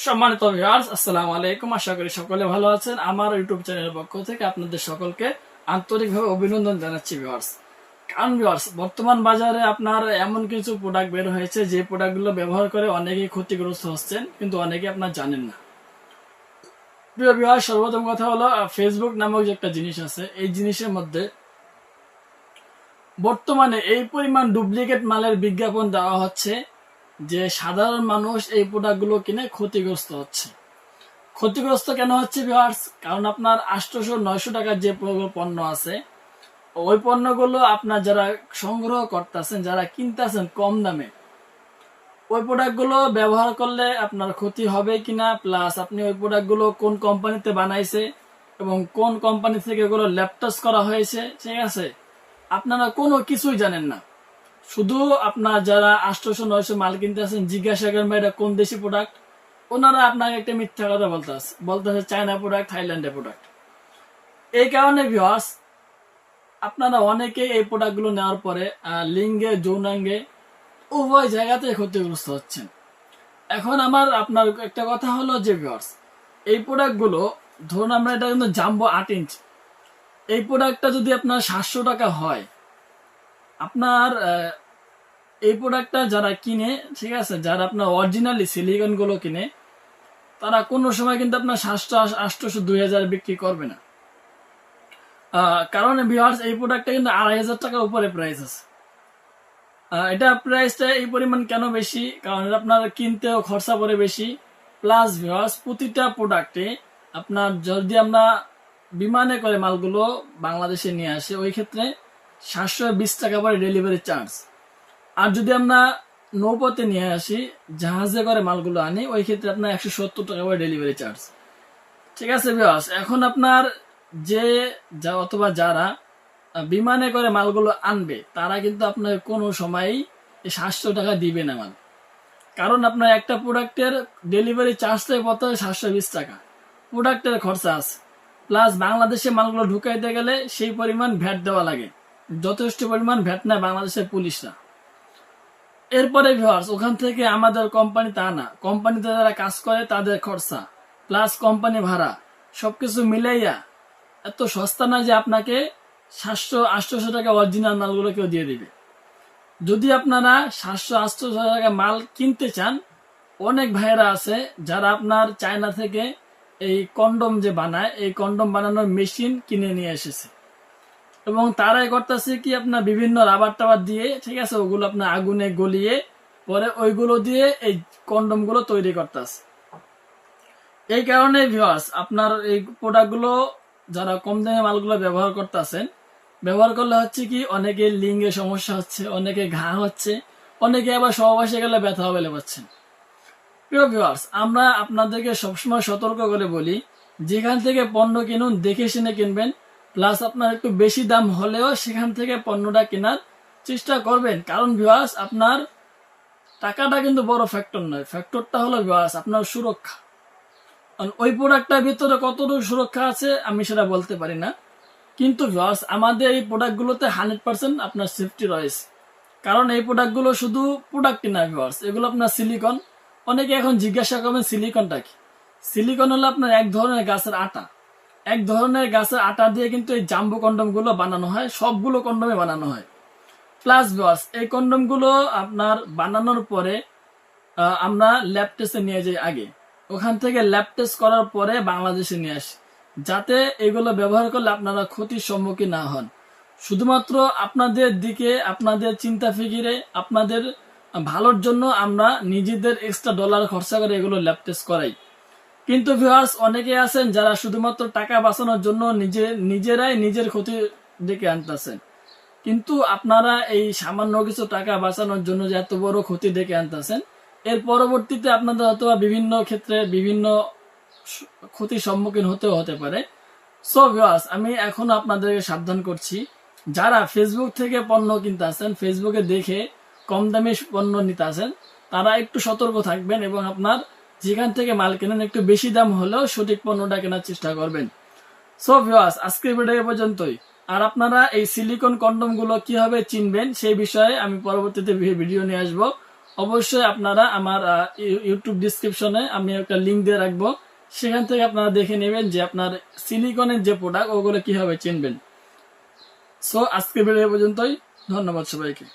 সম্মানিত ভিউয়ার্স, আসসালামু আলাইকুম। আশা করি সকলে ভালো আছেন। আমার ইউটিউব চ্যানেলের পক্ষ থেকে আপনাদের সকলকে আন্তরিকভাবে অভিনন্দন জানাচ্ছি ভিউয়ার্স। কারণ ভিউয়ার্স, বর্তমান বাজারে আপনার এমন কিছু প্রোডাক্ট বের হয়েছে যে প্রোডাক্টগুলো ব্যবহার করে অনেকেই ক্ষতিগ্রস্ত হচ্ছেন, কিন্তু অনেকে আপনার জানেন না। প্রিয় ভিউয়ার্স, সর্বপ্রথম কথা হলো ফেসবুক নামক যে একটা জিনিস আছে, এই জিনিসের মধ্যে বর্তমানে এই পরিমাণ ডুপ্লিকেট মালের বিজ্ঞাপন দেওয়া হচ্ছে যে সাধারণ মানুষ এই প্রোডাক্টগুলো কিনে ক্ষতিগ্রস্ত হচ্ছে। ক্ষতিগ্রস্ত কেন হচ্ছে ভিউয়ার্স? কারণ আপনার 800-900 টাকার যে পণ্য আছে, ওই পণ্যগুলো আপনার যারা সংগ্রহ করতেছেন, যারা কিনতেছেন কম দামে, ওই প্রোডাক্টগুলো ব্যবহার করলে আপনার ক্ষতি হবে কিনা, প্লাস আপনি ওই প্রোডাক্টগুলো কোন কোম্পানিতে বানাইছে এবং কোন কোম্পানি থেকে ওগুলো ল্যাপটস করা হয়েছে, ঠিক আছে, আপনারা কোনো কিছুই জানেন না। শুধু আপনার যারা 800-900 মাল কিনতেছেন জিজ্ঞাসা করেন এটা কোন দেশি প্রোডাক্ট, ওনারা আপনাকে একটা মিথ্যা কথা বলতেছে চায়না প্রোডাক্ট, থাইল্যান্ডের প্রোডাক্ট। এই কারণে ভিউয়ার্স, আপনারা অনেকে এই প্রোডাক্টগুলো নেওয়ার পরে লিঙ্গে, যৌনাঙ্গে উভয় জায়গাতে ক্ষতিগ্রস্ত হচ্ছেন। এখন আপনার একটা কথা হলো যে ভিউয়ার্স, এই প্রোডাক্টগুলো ধরুন আমরা এটা কিন্তু জাম্বো 8 ইঞ্চ, এই প্রোডাক্টটা যদি আপনার 700 টাকা হয়, আপনার এই প্রোডাক্টটা যারা কিনে, ঠিক আছে, যারা আপনার অরিজিনালি সিলিকন গুলো কিনে, তারা কোনো সময় কিন্তু আপনার 700, 800, 2000 বিক্রি করবে না। কারণ ভিউয়ার্স, এই প্রোডাক্টটা কিন্তু 2500 টাকার উপরে প্রাইস আছে। এটা প্রাইসটা এই পরিমাণ কেন বেশি? কারণ আপনার কিনতেও খরচা পড়ে বেশি, প্লাস ভিউয়ার্স প্রতিটা প্রোডাক্টে আপনার যদি আমরা বিমানে করে মালগুলো বাংলাদেশে নিয়ে আসি, ওই ক্ষেত্রে 720 টাকা পরে ডেলিভারি চার্জ। আর যদি আমরা নৌপথে নিয়ে আসি, জাহাজে করে মালগুলো আনি, ওই ক্ষেত্রে আপনার 170 টাকা করে ডেলিভারি চার্জ। ঠিক আছে ভিউয়ার্স, এখন আপনার অথবা যারা বিমানে করে মালগুলো আনবে, তারা কিন্তু আপনার কোনো সময়ই 700 টাকা দিবে না মাল। কারণ আপনার একটা প্রোডাক্টের ডেলিভারি চার্জটাই কত? 720 টাকা প্রোডাক্টের খরচা আছে, প্লাস বাংলাদেশে মালগুলো ঢুকাইতে গেলে সেই পরিমাণ ভ্যাট দেওয়া লাগে, যথেষ্ট পরিমাণ ভ্যাট নেয় বাংলাদেশের পুলিশরা। এরপরে ভিউয়ার্স, ওখান থেকে আমাদের কোম্পানি তা না, কোম্পানিতে যারা কাজ করে তাদের খরচা প্লাস কোম্পানি ভাড়া সবকিছু মিলাইয়া এত সস্তা না যে আপনাকে 700-800 টাকা অরিজিনাল মালগুলো কেউ দিয়ে দিবে। যদি আপনারা 700-800 টাকা মাল কিনতে চান, অনেক ভাইয়েরা আছে যারা আপনার চায়না থেকে এই কন্ডম যে বানায়, এই কন্ডম বানানোর মেশিন কিনে নিয়ে এসেছে এবং তারাই করতেছে কি আপনার বিভিন্ন রাবার টাবার দিয়ে, ঠিক আছে, ওগুলো আপনার আগুনে গলিয়ে পরে ওইগুলো দিয়ে এই কন্ডম গুলো তৈরি করতেছে। এই কারণে ভিউয়ার্স, আপনার এই প্রোডাক্টগুলো যারা কম দামে মালগুলো ব্যবহার করতেছেন, ব্যবহার করলে হচ্ছে কি অনেকে লিঙ্গে সমস্যা হচ্ছে, অনেকে ঘা হচ্ছে, অনেকে আবার সহবাসে গেলে ব্যথা হবেলে পাচ্ছেন। প্রিয় ভিউয়ার্স, আমরা আপনাদেরকে সবসময় সতর্ক করে বলি, যেখান থেকে পণ্য কিনুন দেখে শুনে কিনবেন, প্লাস আপনার একটু বেশি দাম হলেও সেখান থেকে পণ্যটা কেনার চেষ্টা করবেন। কারণ ভিউয়ার্স, আপনার টাকাটা কিন্তু বড় ফ্যাক্টর নয়, ফ্যাক্টরটা হলো ভিউয়ার্স আপনার সুরক্ষা। ওই প্রোডাক্টটার ভিতরে কতটুকু সুরক্ষা আছে আমি সেটা বলতে পারি না, কিন্তু ভিউয়ার্স আমাদের এই প্রোডাক্টগুলোতে 100% আপনার সেফটি রয়েছে। কারণ এই প্রোডাক্টগুলো শুধু প্রোডাক্টই না ভিউয়ার্স, এগুলো আপনার সিলিকন। অনেকে এখন জিজ্ঞাসা করবেন সিলিকনটা কি? সিলিকন হলো আপনার এক ধরনের গাছের আটা, এক ধরনের গাছের আটা দিয়ে কিন্তু এই জাম্বো কন্ডম গুলো বানানো হয়, সবগুলো কন্ডমে বানানো হয়। প্লাস ভিউয়ার্স, এই কন্ডম গুলো আপনার বানানোর পরে আমরা ল্যাব টেস্টে নিয়ে যাই আগে, ওখান থেকে ল্যাব টেস্ট করার পরে বাংলাদেশে নিয়ে আসি, যাতে এগুলো ব্যবহার করলে আপনারা ক্ষতির সম্মুখীন না হন। শুধুমাত্র আপনাদের দিকে, আপনাদের চিন্তা ফিকিরে, আপনাদের ভালোর জন্য আমরা নিজেদের এক্সট্রা ডলার খরচা করে এগুলো ল্যাব টেস্ট করাই। কিন্তু ভিউয়ার্স, অনেকে আছেন যারা শুধুমাত্র টাকা বাঁচানোর জন্য নিজেরাই নিজের ক্ষতি ডেকে আনতেছেন। কিন্তু আপনারা এই সামান্য কিছু টাকা বাঁচানোর জন্য যে এত বড় ক্ষতি ডেকে আনতেছেন, এর পরবর্তীতে আপনাদের হয়তো বিভিন্ন ক্ষেত্রে বিভিন্ন ক্ষতির সম্মুখীন হতে পারে। সো ভিউয়ার্স, আমি এখন আপনাদেরকে সাবধান করছি, যারা ফেসবুক থেকে পণ্য কিনতে আসেন, ফেসবুকে দেখে কম দামে পণ্য নিতে আসেন, তারা একটু সতর্ক থাকবেন এবং আপনার যেখান থেকে মাল কেনেন একটু বেশি দাম হলেও সঠিক পণ্যটা কেনার চেষ্টা করবেন। সো ভিউয়ার্স, আজকের ভিডিও পর্যন্তই। আর আপনারা এই সিলিকন কন্ডম গুলো কিভাবে চিনবেন সেই বিষয়ে আমি পরবর্তীতে ভিডিও নিয়ে আসবো। অবশ্যই আপনারা আমার ইউটিউব ডিসক্রিপশনে আমি একটা লিঙ্ক দিয়ে রাখবো, সেখান থেকে আপনারা দেখে নেবেন যে আপনার সিলিকনের যে প্রোডাক্ট ওগুলো কিভাবে চিনবেন। সো আজকের ভিডিও পর্যন্তই, ধন্যবাদ সবাইকে।